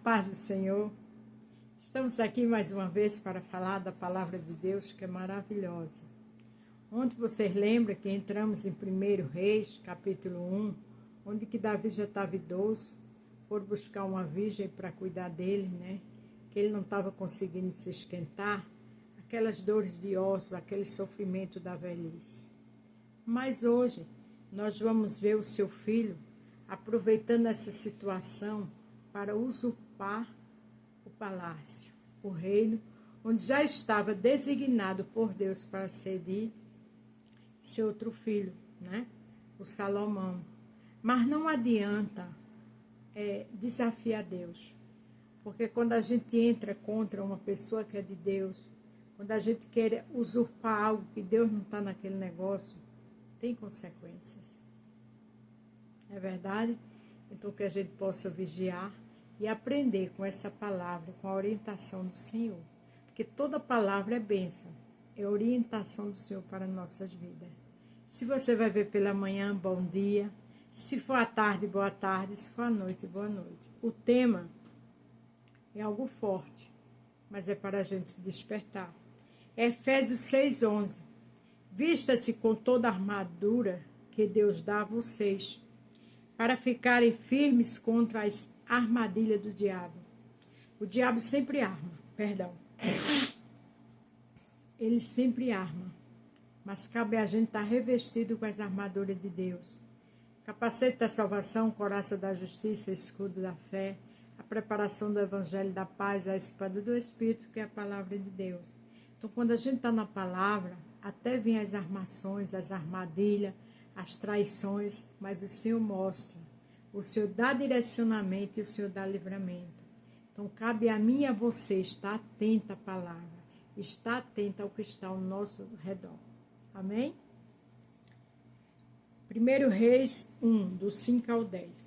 paz do Senhor. Estamos aqui mais uma vez para falar da palavra de Deus, que é maravilhosa. Ontem vocês lembram que entramos em 1 Reis, capítulo 1, onde que Davi já estava idoso, foram buscar uma virgem para cuidar dele, né? Que ele não estava conseguindo se esquentar, aquelas dores de ossos, aquele sofrimento da velhice. Mas hoje nós vamos ver o seu filho aproveitando essa situação para usurpar o palácio, o reino, onde já estava designado por Deus para servir seu outro filho, né? O Salomão. Mas não adianta desafiar Deus, porque quando a gente entra contra uma pessoa que é de Deus, quando a gente quer usurpar algo que Deus não está naquele negócio, tem consequências. É verdade? Então que a gente possa vigiar e aprender com essa palavra, com a orientação do Senhor. Porque toda palavra é bênção, é orientação do Senhor para nossas vidas. Se você vai ver pela manhã, bom dia. Se for à tarde, boa tarde. Se for à noite, boa noite. O tema é algo forte, mas é para a gente se despertar. Efésios 6:11. Vista-se com toda a armadura que Deus dá a vocês, para ficarem firmes contra as armadilhas do diabo. O diabo sempre arma, ele sempre arma, mas cabe a gente estar revestido com as armaduras de Deus. Capacete da salvação, coraça da justiça, escudo da fé, a preparação do evangelho da paz, a espada do Espírito, que é a palavra de Deus. Então, quando a gente está na palavra, até vem as armações, as armadilhas, as traições, mas o Senhor mostra, o Senhor dá direcionamento e o Senhor dá livramento. Então, cabe a mim e a você estar atenta à palavra, estar atenta ao que está ao nosso redor. Amém? 1 Reis 1, do 5 ao 10.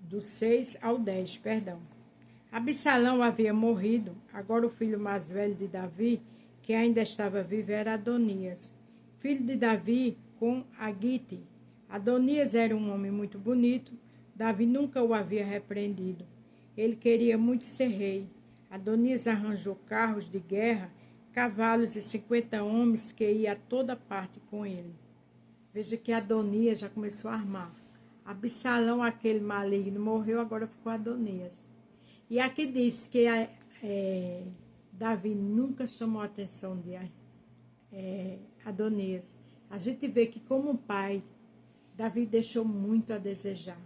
Do 6 ao 10, perdão. Absalão havia morrido, agora o filho mais velho de Davi, que ainda estava vivo, era Adonias, filho de Davi com Agite. Adonias era um homem muito bonito, Davi nunca o havia repreendido. Ele queria muito ser rei. Adonias arranjou carros de guerra, cavalos e 50 homens que iam a toda parte com ele. Veja que Adonias já começou a armar. Absalão, aquele maligno, morreu, agora ficou Adonias. E aqui diz que Davi nunca chamou a atenção de Adonias. A gente vê que como pai, Davi deixou muito a desejar.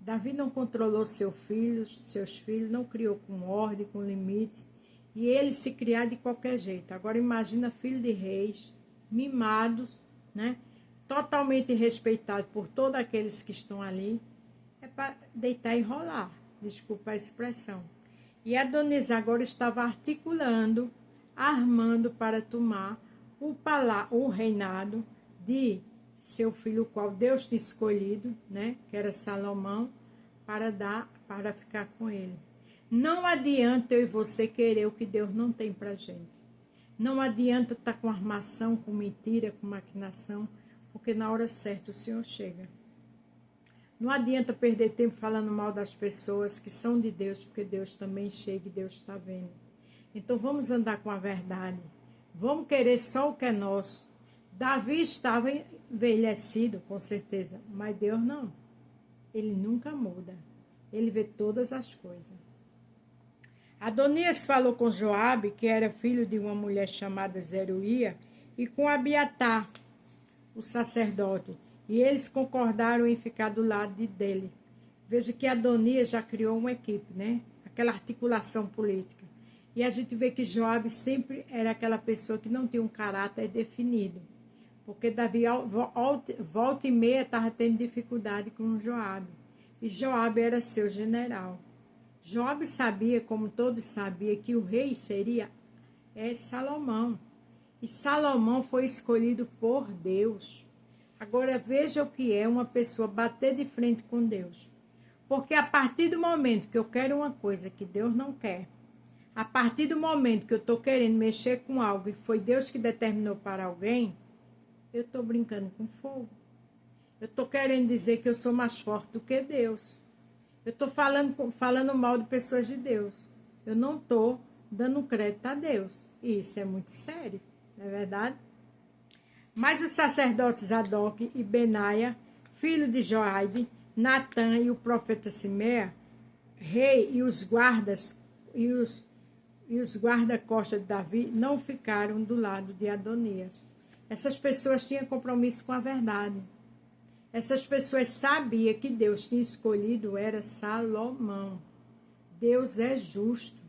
Davi não controlou seus filhos, não criou com ordem, com limites, e ele se criar de qualquer jeito. Agora imagina filho de reis, mimados, né? Totalmente respeitado por todos aqueles que estão ali, é para deitar e rolar. Desculpa a expressão. E Adonias agora estava articulando, armando para tomar o reinado de seu filho, o qual Deus tinha escolhido, né, que era Salomão, para ficar com ele. Não adianta eu e você querer o que Deus não tem para gente. Não adianta estar com armação, com mentira, com maquinação, porque na hora certa o Senhor chega. Não adianta perder tempo falando mal das pessoas que são de Deus, porque Deus também chega e Deus está vendo. Então vamos andar com a verdade. Vamos querer só o que é nosso. Davi estava envelhecido, com certeza, mas Deus não. Ele nunca muda. Ele vê todas as coisas. Adonias falou com Joabe, que era filho de uma mulher chamada Zeruia, e com Abiatar, o sacerdote. E eles concordaram em ficar do lado dele. Veja que Adonias já criou uma equipe, né? Aquela articulação política. E a gente vê que Joabe sempre era aquela pessoa que não tinha um caráter definido. Porque Davi, volta e meia, estava tendo dificuldade com Joabe. E Joabe era seu general. Joabe sabia, como todos sabiam, que o rei seria Salomão. E Salomão foi escolhido por Deus. Agora veja o que é uma pessoa bater de frente com Deus. Porque a partir do momento que eu quero uma coisa que Deus não quer, a partir do momento que eu estou querendo mexer com algo e foi Deus que determinou para alguém, eu estou brincando com fogo. Eu estou querendo dizer que eu sou mais forte do que Deus. Eu estou falando mal de pessoas de Deus. Eu não estou dando crédito a Deus. E isso é muito sério, não é verdade? Mas os sacerdotes Zadok e Benaia, filho de Joaide, Natã e o profeta Simea, rei e os guardas e os guarda-costas de Davi não ficaram do lado de Adonias. Essas pessoas tinham compromisso com a verdade. Essas pessoas sabiam que Deus tinha escolhido era Salomão. Deus é justo.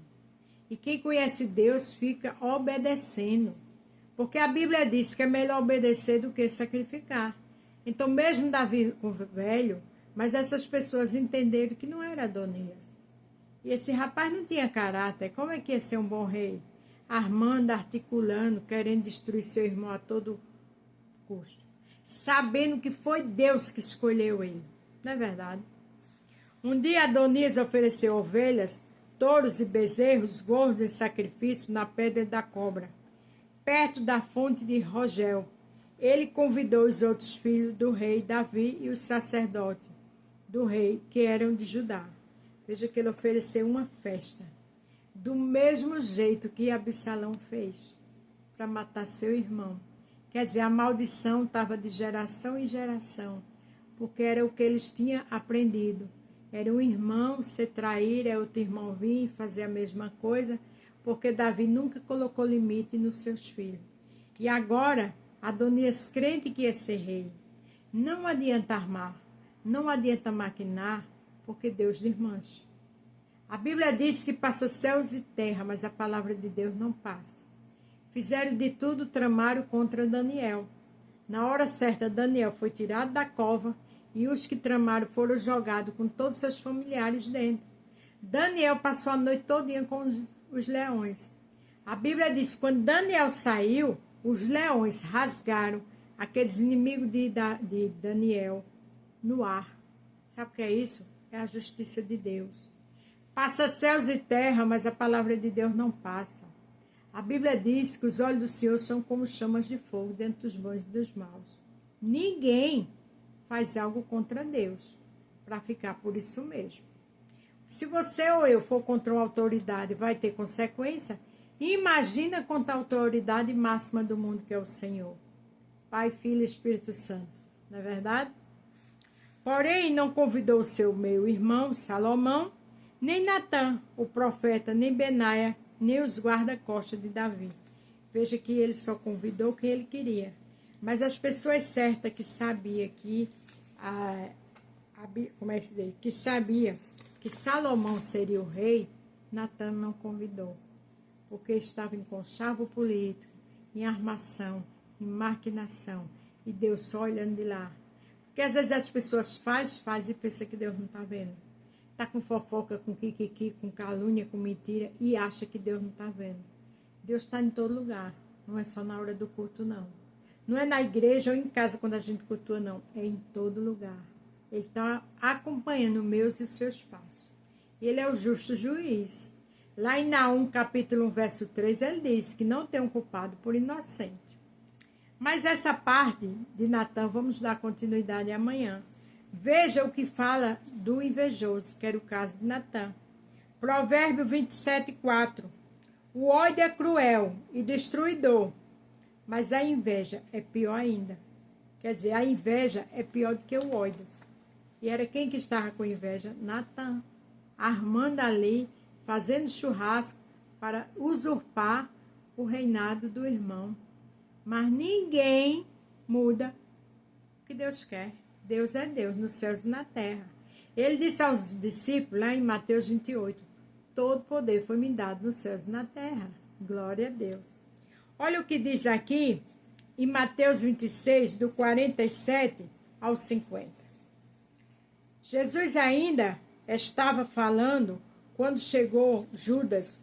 E quem conhece Deus fica obedecendo. Porque a Bíblia diz que é melhor obedecer do que sacrificar. Então, mesmo Davi velho, mas essas pessoas entenderam que não era Adonias. E esse rapaz não tinha caráter. Como é que ia ser um bom rei? Armando, articulando, querendo destruir seu irmão a todo custo. Sabendo que foi Deus que escolheu ele. Não é verdade? Um dia Adonias ofereceu ovelhas, touros e bezerros gordos em sacrifício na pedra da cobra, perto da fonte de Rogel. Ele convidou os outros filhos do rei Davi e os sacerdotes do rei, que eram de Judá. Veja que ele ofereceu uma festa, do mesmo jeito que Absalão fez, para matar seu irmão. Quer dizer, a maldição estava de geração em geração, porque era o que eles tinham aprendido. Era um irmão se trair, é outro irmão vir e fazer a mesma coisa, porque Davi nunca colocou limite nos seus filhos. E agora, Adonias crente que ia ser rei. Não adianta armar, não adianta maquinar, porque Deus desmancha. A Bíblia diz que passa céus e terra, mas a palavra de Deus não passa. Fizeram de tudo, tramaram contra Daniel. Na hora certa, Daniel foi tirado da cova e os que tramaram foram jogados com todos seus familiares dentro. Daniel passou a noite todinha com os leões. A Bíblia diz que quando Daniel saiu, os leões rasgaram aqueles inimigos de Daniel no ar. Sabe o que é isso? É a justiça de Deus. Passa céus e terra, mas a palavra de Deus não passa. A Bíblia diz que os olhos do Senhor são como chamas de fogo dentro dos bons e dos maus. Ninguém faz algo contra Deus para ficar por isso mesmo. Se você ou eu for contra uma autoridade, vai ter consequência. Imagina contra a autoridade máxima do mundo, que é o Senhor. Pai, Filho e Espírito Santo. Não é verdade? Porém, não convidou o seu meio-irmão, Salomão, nem Natã, o profeta, nem Benaia, nem os guarda-costas de Davi. Veja que ele só convidou quem ele queria. Mas as pessoas certas que sabiam que sabia que Salomão seria o rei, Natã não convidou. Porque estava em conchavo político, em armação, em maquinação. E Deus só olhando de lá. Porque às vezes as pessoas faz e pensam que Deus não está vendo. Está com fofoca, com kikiki, com calúnia, com mentira e acha que Deus não está vendo. Deus está em todo lugar. Não é só na hora do culto, não. Não é na igreja ou em casa quando a gente cultua, não. É em todo lugar. Ele está acompanhando os meus e os seus passos. Ele é o justo juiz. Lá em Naum, capítulo 1, verso 3, ele diz que não tem um culpado por inocente. Mas essa parte de Natã, vamos dar continuidade amanhã. Veja o que fala do invejoso, que era o caso de Natã. Provérbio 27, 4. O ódio é cruel e destruidor, mas a inveja é pior ainda. Quer dizer, a inveja é pior do que o ódio. E era quem que estava com inveja? Natã. Armando ali, fazendo churrasco para usurpar o reinado do irmão. Mas ninguém muda o que Deus quer. Deus é Deus, nos céus e na terra. Ele disse aos discípulos, lá em Mateus 28, todo poder foi me dado nos céus e na terra. Glória a Deus. Olha o que diz aqui, em Mateus 26, do 47 ao 50. Jesus ainda estava falando quando chegou Judas,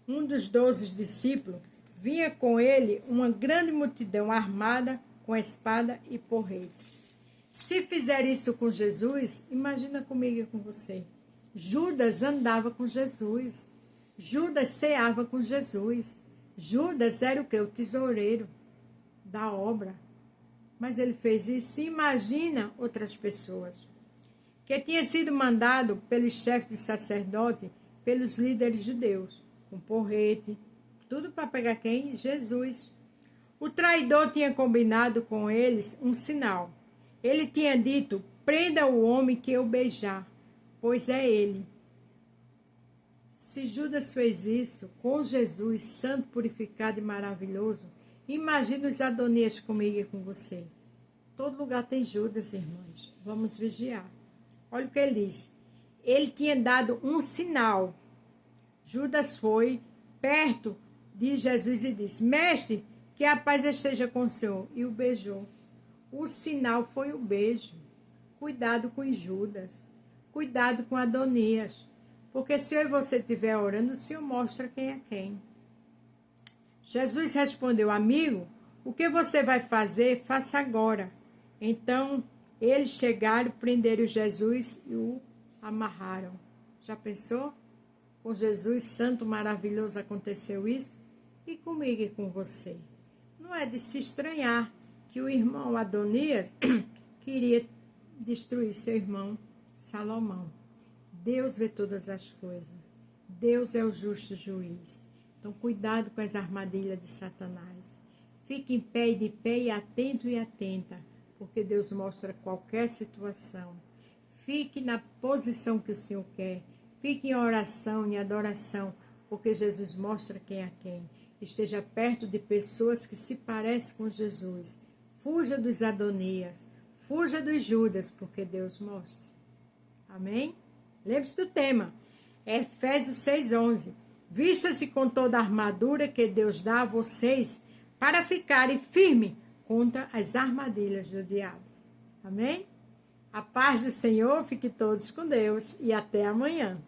um dos 12 discípulos. Vinha com ele uma grande multidão armada com espada e porretes. Se fizer isso com Jesus, imagina comigo e com você. Judas andava com Jesus. Judas ceava com Jesus. Judas era o quê? O tesoureiro da obra. Mas ele fez isso. Imagina outras pessoas. que tinha sido mandado pelos chefes de sacerdote, pelos líderes judeus, com porrete, tudo para pegar quem? Jesus. O traidor tinha combinado com eles um sinal. Ele tinha dito: prenda o homem que eu beijar, pois é ele. Se Judas fez isso com Jesus, santo, purificado e maravilhoso, imagina os Adonias comigo e com você. Todo lugar tem Judas, irmãos. Vamos vigiar. Olha o que ele diz. Ele tinha dado um sinal. Judas foi perto de Jesus e disse: mestre, que a paz esteja com o Senhor. E o beijou. O sinal foi o beijo. Cuidado com Judas. Cuidado com Adonias. Porque se eu e você estiver orando, o Senhor mostra quem é quem. Jesus respondeu: amigo, o que você vai fazer, faça agora. Então, eles chegaram, prenderam Jesus e o amarraram. Já pensou? Com Jesus santo, maravilhoso, aconteceu isso? E comigo e com você? Não é de se estranhar que o irmão Adonias queria destruir seu irmão Salomão. Deus vê todas as coisas. Deus é o justo juiz. Então, cuidado com as armadilhas de Satanás. Fique em pé e de pé e atento e atenta, porque Deus mostra qualquer situação. Fique na posição que o Senhor quer. Fique em oração, em adoração, porque Jesus mostra quem é quem. Esteja perto de pessoas que se parecem com Jesus. Fuja dos Adonias. Fuja dos Judas, porque Deus mostra. Amém? Lembre-se do tema. Efésios 6:11. Vista-se com toda a armadura que Deus dá a vocês para ficarem firmes contra as armadilhas do diabo. Amém? A paz do Senhor, fique todos com Deus e até amanhã.